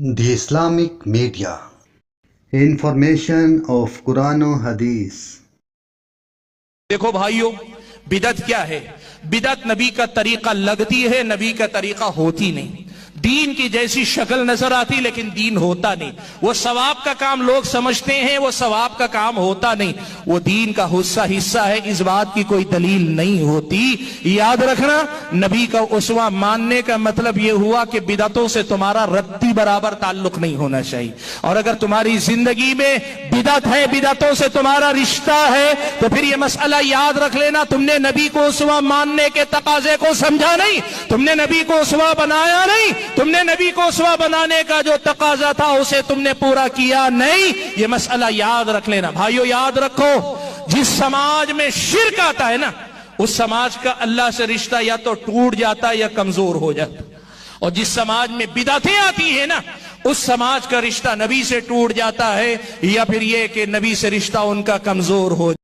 The Islamic Media. Information of Quran و حدیث. دیکھو بھائیو، بدعت کیا ہے؟ بدعت نبی کا طریقہ لگتی ہے، نبی کا طریقہ ہوتی نہیں۔ دین کی جیسی شکل نظر آتی لیکن دین ہوتا نہیں۔ وہ ثواب کا کام لوگ سمجھتے ہیں، وہ ثواب کا کام ہوتا نہیں۔ وہ دین کا حصہ ہے، اس بات کی کوئی دلیل نہیں ہوتی۔ یاد رکھنا، نبی کا اسوہ ماننے کا مطلب یہ ہوا کہ بدعتوں سے تمہارا رتی برابر تعلق نہیں ہونا چاہیے۔ اور اگر تمہاری زندگی میں بدعت ہے، بدعتوں سے تمہارا رشتہ ہے، تو پھر یہ مسئلہ یاد رکھ لینا، تم نے نبی کو اسوہ ماننے کے تقاضے کو سمجھا نہیں، تم نے نبی کو اسوہ بنایا نہیں، تم نے نبی کو اسوہ بنانے کا جو تقاضا تھا اسے تم نے پورا کیا نہیں۔ یہ مسئلہ یاد رکھ لینا۔ بھائیو یاد رکھو، جس سماج میں شرک آتا ہے نا، اس سماج کا اللہ سے رشتہ یا تو ٹوٹ جاتا ہے یا کمزور ہو جاتا ہے۔ اور جس سماج میں بدعتیں آتی ہیں نا، اس سماج کا رشتہ نبی سے ٹوٹ جاتا ہے یا پھر یہ کہ نبی سے رشتہ ان کا کمزور ہو جاتا ہے۔